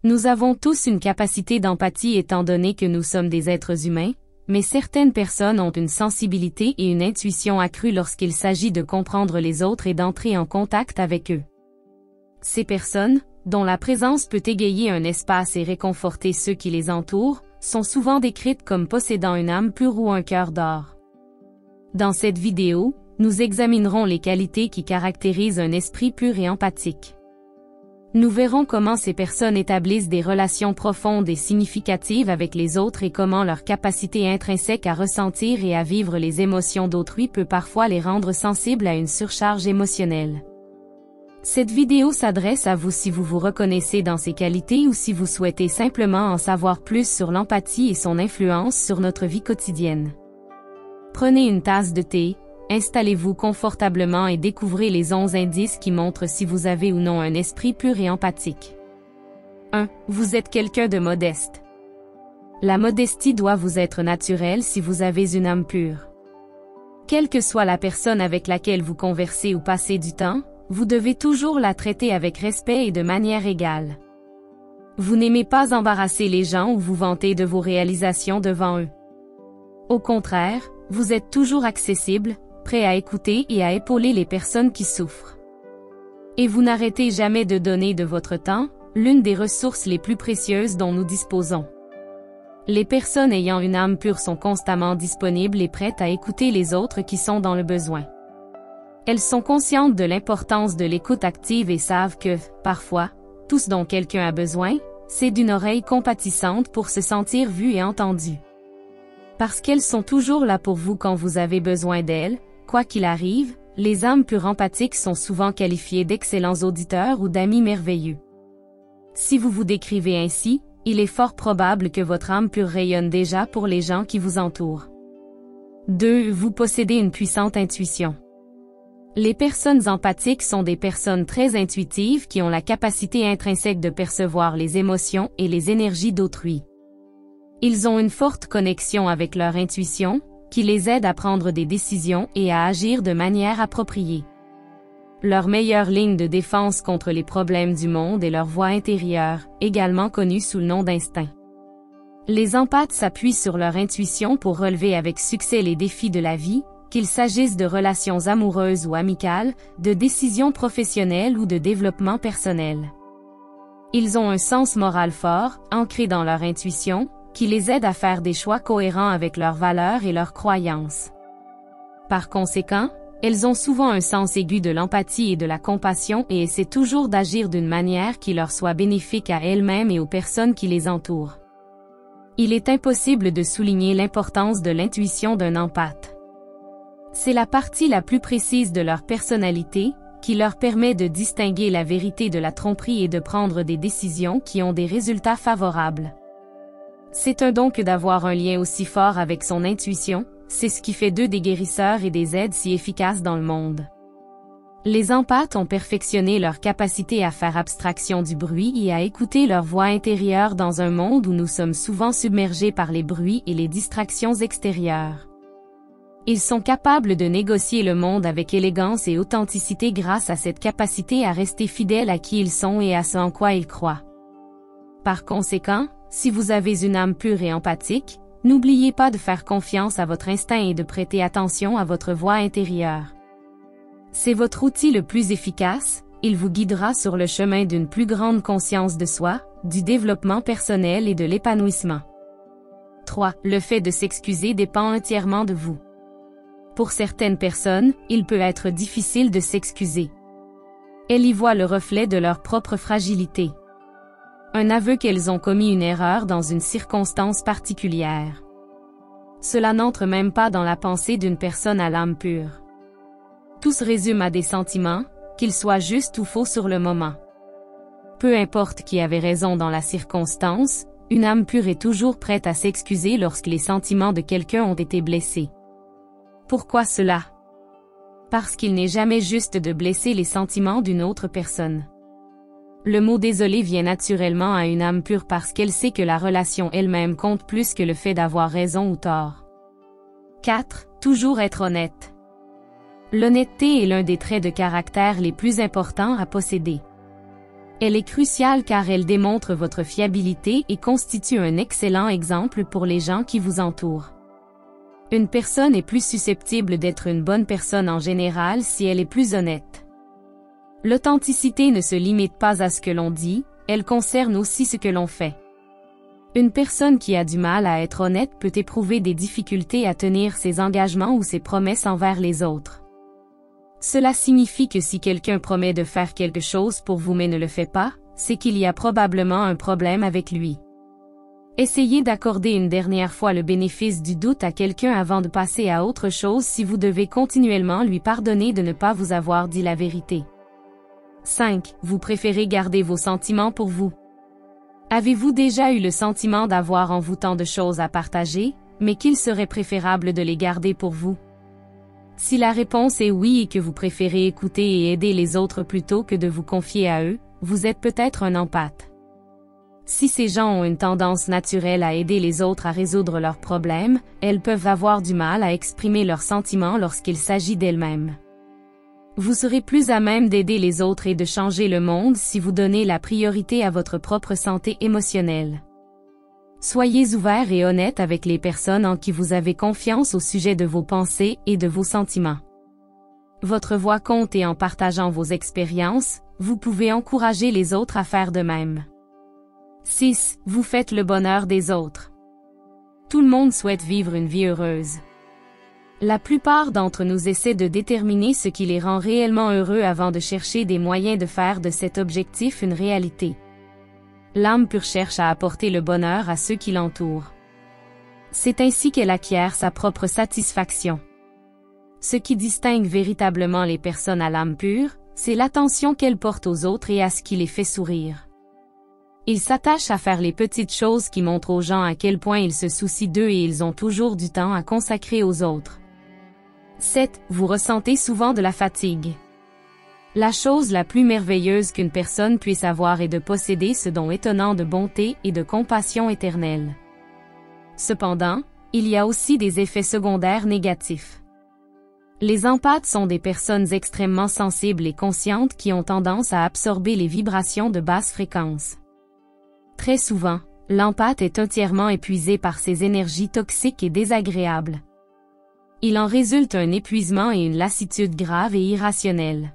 Nous avons tous une capacité d'empathie étant donné que nous sommes des êtres humains, mais certaines personnes ont une sensibilité et une intuition accrue lorsqu'il s'agit de comprendre les autres et d'entrer en contact avec eux. Ces personnes, dont la présence peut égayer un espace et réconforter ceux qui les entourent, sont souvent décrites comme possédant une âme pure ou un cœur d'or. Dans cette vidéo, nous examinerons les qualités qui caractérisent un esprit pur et empathique. Nous verrons comment ces personnes établissent des relations profondes et significatives avec les autres et comment leur capacité intrinsèque à ressentir et à vivre les émotions d'autrui peut parfois les rendre sensibles à une surcharge émotionnelle. Cette vidéo s'adresse à vous si vous vous reconnaissez dans ces qualités ou si vous souhaitez simplement en savoir plus sur l'empathie et son influence sur notre vie quotidienne. Prenez une tasse de thé, installez-vous confortablement et découvrez les 11 indices qui montrent si vous avez ou non un esprit pur et empathique. 1. Vous êtes quelqu'un de modeste. La modestie doit vous être naturelle si vous avez une âme pure. Quelle que soit la personne avec laquelle vous conversez ou passez du temps, vous devez toujours la traiter avec respect et de manière égale. Vous n'aimez pas embarrasser les gens ou vous vanter de vos réalisations devant eux. Au contraire, vous êtes toujours accessible, prêt à écouter et à épauler les personnes qui souffrent. Et vous n'arrêtez jamais de donner de votre temps, l'une des ressources les plus précieuses dont nous disposons. Les personnes ayant une âme pure sont constamment disponibles et prêtes à écouter les autres qui sont dans le besoin. Elles sont conscientes de l'importance de l'écoute active et savent que, parfois, tout ce dont quelqu'un a besoin, c'est d'une oreille compatissante pour se sentir vu et entendu. Parce qu'elles sont toujours là pour vous quand vous avez besoin d'elles, quoi qu'il arrive, les âmes pures empathiques sont souvent qualifiées d'excellents auditeurs ou d'amis merveilleux. Si vous vous décrivez ainsi, il est fort probable que votre âme pure rayonne déjà pour les gens qui vous entourent. 2. Vous possédez une puissante intuition. Les personnes empathiques sont des personnes très intuitives qui ont la capacité intrinsèque de percevoir les émotions et les énergies d'autrui. Ils ont une forte connexion avec leur intuition, qui les aide à prendre des décisions et à agir de manière appropriée. Leur meilleure ligne de défense contre les problèmes du monde est leur voix intérieure, également connue sous le nom d'instinct. Les empathes s'appuient sur leur intuition pour relever avec succès les défis de la vie, qu'il s'agisse de relations amoureuses ou amicales, de décisions professionnelles ou de développement personnel. Ils ont un sens moral fort, ancré dans leur intuition, qui les aide à faire des choix cohérents avec leurs valeurs et leurs croyances. Par conséquent, elles ont souvent un sens aigu de l'empathie et de la compassion et essaient toujours d'agir d'une manière qui leur soit bénéfique à elles-mêmes et aux personnes qui les entourent. Il est impossible de souligner l'importance de l'intuition d'un empathe. C'est la partie la plus précise de leur personnalité, qui leur permet de distinguer la vérité de la tromperie et de prendre des décisions qui ont des résultats favorables. C'est un don que d'avoir un lien aussi fort avec son intuition, c'est ce qui fait d'eux des guérisseurs et des aides si efficaces dans le monde. Les empathes ont perfectionné leur capacité à faire abstraction du bruit et à écouter leur voix intérieure dans un monde où nous sommes souvent submergés par les bruits et les distractions extérieures. Ils sont capables de négocier le monde avec élégance et authenticité grâce à cette capacité à rester fidèles à qui ils sont et à ce en quoi ils croient. Par conséquent, si vous avez une âme pure et empathique, n'oubliez pas de faire confiance à votre instinct et de prêter attention à votre voix intérieure. C'est votre outil le plus efficace, il vous guidera sur le chemin d'une plus grande conscience de soi, du développement personnel et de l'épanouissement. 3. Le fait de s'excuser dépend entièrement de vous. Pour certaines personnes, il peut être difficile de s'excuser. Elles y voient le reflet de leur propre fragilité. Un aveu qu'elles ont commis une erreur dans une circonstance particulière. Cela n'entre même pas dans la pensée d'une personne à l'âme pure. Tout se résume à des sentiments, qu'ils soient justes ou faux sur le moment. Peu importe qui avait raison dans la circonstance, une âme pure est toujours prête à s'excuser lorsque les sentiments de quelqu'un ont été blessés. Pourquoi cela? Parce qu'il n'est jamais juste de blesser les sentiments d'une autre personne. Le mot désolé vient naturellement à une âme pure parce qu'elle sait que la relation elle-même compte plus que le fait d'avoir raison ou tort. 4. Toujours être honnête. L'honnêteté est l'un des traits de caractère les plus importants à posséder. Elle est cruciale car elle démontre votre fiabilité et constitue un excellent exemple pour les gens qui vous entourent. Une personne est plus susceptible d'être une bonne personne en général si elle est plus honnête. L'authenticité ne se limite pas à ce que l'on dit, elle concerne aussi ce que l'on fait. Une personne qui a du mal à être honnête peut éprouver des difficultés à tenir ses engagements ou ses promesses envers les autres. Cela signifie que si quelqu'un promet de faire quelque chose pour vous mais ne le fait pas, c'est qu'il y a probablement un problème avec lui. Essayez d'accorder une dernière fois le bénéfice du doute à quelqu'un avant de passer à autre chose si vous devez continuellement lui pardonner de ne pas vous avoir dit la vérité. 5. Vous préférez garder vos sentiments pour vous. Avez-vous déjà eu le sentiment d'avoir en vous tant de choses à partager, mais qu'il serait préférable de les garder pour vous? Si la réponse est oui et que vous préférez écouter et aider les autres plutôt que de vous confier à eux, vous êtes peut-être un empathe. Si ces gens ont une tendance naturelle à aider les autres à résoudre leurs problèmes, elles peuvent avoir du mal à exprimer leurs sentiments lorsqu'il s'agit d'elles-mêmes. Vous serez plus à même d'aider les autres et de changer le monde si vous donnez la priorité à votre propre santé émotionnelle. Soyez ouvert et honnête avec les personnes en qui vous avez confiance au sujet de vos pensées et de vos sentiments. Votre voix compte et en partageant vos expériences, vous pouvez encourager les autres à faire de même. 6. Vous faites le bonheur des autres. Tout le monde souhaite vivre une vie heureuse. La plupart d'entre nous essaient de déterminer ce qui les rend réellement heureux avant de chercher des moyens de faire de cet objectif une réalité. L'âme pure cherche à apporter le bonheur à ceux qui l'entourent. C'est ainsi qu'elle acquiert sa propre satisfaction. Ce qui distingue véritablement les personnes à l'âme pure, c'est l'attention qu'elles portent aux autres et à ce qui les fait sourire. Ils s'attachent à faire les petites choses qui montrent aux gens à quel point ils se soucient d'eux et ils ont toujours du temps à consacrer aux autres. 7. Vous ressentez souvent de la fatigue. La chose la plus merveilleuse qu'une personne puisse avoir est de posséder ce don étonnant de bonté et de compassion éternelle. Cependant, il y a aussi des effets secondaires négatifs. Les empathes sont des personnes extrêmement sensibles et conscientes qui ont tendance à absorber les vibrations de basse fréquence. Très souvent, l'empathe est entièrement épuisé par ces énergies toxiques et désagréables. Il en résulte un épuisement et une lassitude grave et irrationnelle.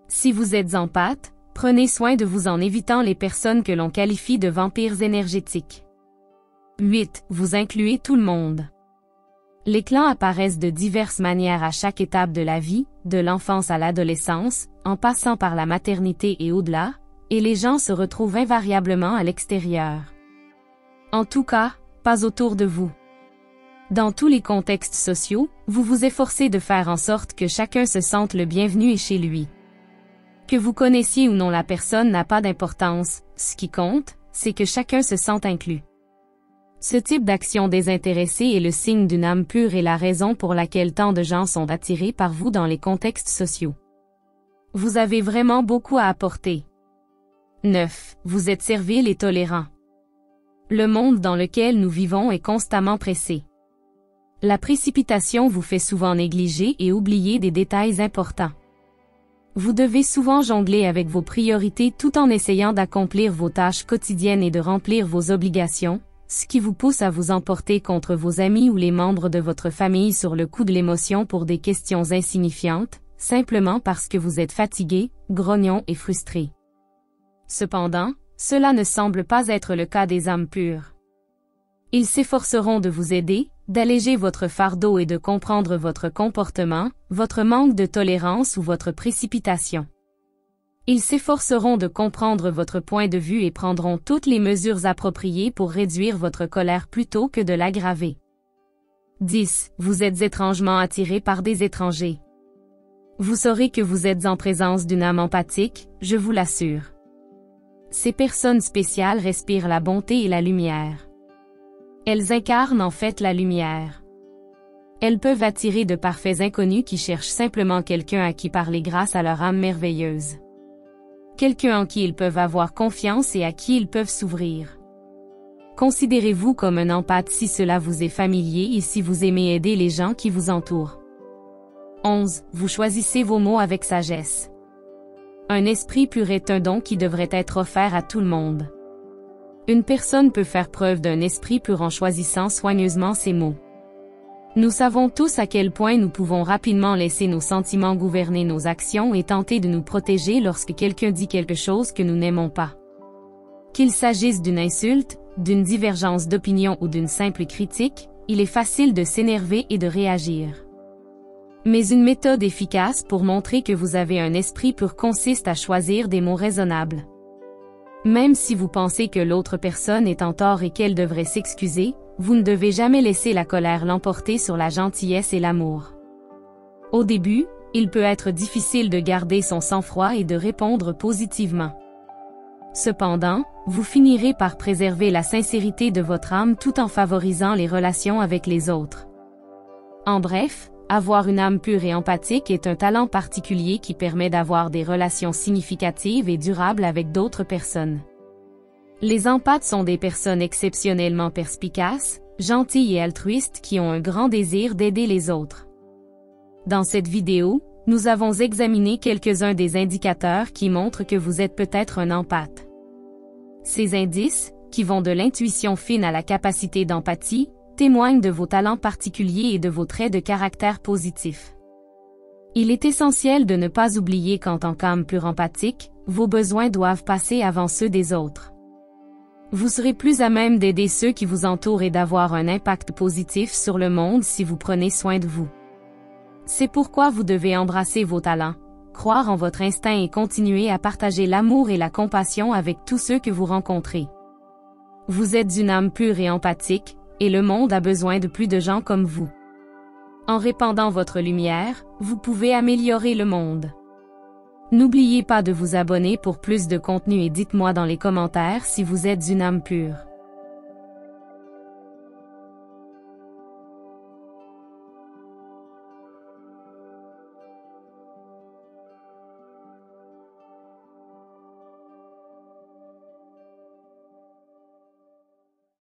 Si vous êtes empathe, prenez soin de vous en évitant les personnes que l'on qualifie de vampires énergétiques. 8. Vous incluez tout le monde. Les clans apparaissent de diverses manières à chaque étape de la vie, de l'enfance à l'adolescence, en passant par la maternité et au-delà, et les gens se retrouvent invariablement à l'extérieur. En tout cas, pas autour de vous. Dans tous les contextes sociaux, vous vous efforcez de faire en sorte que chacun se sente le bienvenu et chez lui. Que vous connaissiez ou non la personne n'a pas d'importance, ce qui compte, c'est que chacun se sente inclus. Ce type d'action désintéressée est le signe d'une âme pure et la raison pour laquelle tant de gens sont attirés par vous dans les contextes sociaux. Vous avez vraiment beaucoup à apporter. 9. Vous êtes servile et tolérant. Le monde dans lequel nous vivons est constamment pressé. La précipitation vous fait souvent négliger et oublier des détails importants. Vous devez souvent jongler avec vos priorités tout en essayant d'accomplir vos tâches quotidiennes et de remplir vos obligations, ce qui vous pousse à vous emporter contre vos amis ou les membres de votre famille sur le coup de l'émotion pour des questions insignifiantes, simplement parce que vous êtes fatigué, grognon et frustré. Cependant, cela ne semble pas être le cas des âmes pures. Ils s'efforceront de vous aider, d'alléger votre fardeau et de comprendre votre comportement, votre manque de tolérance ou votre précipitation. Ils s'efforceront de comprendre votre point de vue et prendront toutes les mesures appropriées pour réduire votre colère plutôt que de l'aggraver. 10. Vous êtes étrangement attiré par des étrangers. Vous saurez que vous êtes en présence d'une âme empathique, je vous l'assure. Ces personnes spéciales respirent la bonté et la lumière. Elles incarnent en fait la lumière. Elles peuvent attirer de parfaits inconnus qui cherchent simplement quelqu'un à qui parler grâce à leur âme merveilleuse. Quelqu'un en qui ils peuvent avoir confiance et à qui ils peuvent s'ouvrir. Considérez-vous comme un empathe si cela vous est familier et si vous aimez aider les gens qui vous entourent. 11. Vous choisissez vos mots avec sagesse. Un esprit pur est un don qui devrait être offert à tout le monde. Une personne peut faire preuve d'un esprit pur en choisissant soigneusement ses mots. Nous savons tous à quel point nous pouvons rapidement laisser nos sentiments gouverner nos actions et tenter de nous protéger lorsque quelqu'un dit quelque chose que nous n'aimons pas. Qu'il s'agisse d'une insulte, d'une divergence d'opinion ou d'une simple critique, il est facile de s'énerver et de réagir. Mais une méthode efficace pour montrer que vous avez un esprit pur consiste à choisir des mots raisonnables. Même si vous pensez que l'autre personne est en tort et qu'elle devrait s'excuser, vous ne devez jamais laisser la colère l'emporter sur la gentillesse et l'amour. Au début, il peut être difficile de garder son sang-froid et de répondre positivement. Cependant, vous finirez par préserver la sincérité de votre âme tout en favorisant les relations avec les autres. En bref, avoir une âme pure et empathique est un talent particulier qui permet d'avoir des relations significatives et durables avec d'autres personnes. Les empathes sont des personnes exceptionnellement perspicaces, gentilles et altruistes qui ont un grand désir d'aider les autres. Dans cette vidéo, nous avons examiné quelques-uns des indicateurs qui montrent que vous êtes peut-être un empathe. Ces indices, qui vont de l'intuition fine à la capacité d'empathie, témoignent de vos talents particuliers et de vos traits de caractère positifs. Il est essentiel de ne pas oublier qu'en tant qu'âme pure empathique, vos besoins doivent passer avant ceux des autres. Vous serez plus à même d'aider ceux qui vous entourent et d'avoir un impact positif sur le monde si vous prenez soin de vous. C'est pourquoi vous devez embrasser vos talents, croire en votre instinct et continuer à partager l'amour et la compassion avec tous ceux que vous rencontrez. Vous êtes une âme pure et empathique, et le monde a besoin de plus de gens comme vous. En répandant votre lumière, vous pouvez améliorer le monde. N'oubliez pas de vous abonner pour plus de contenu et dites-moi dans les commentaires si vous êtes une âme pure.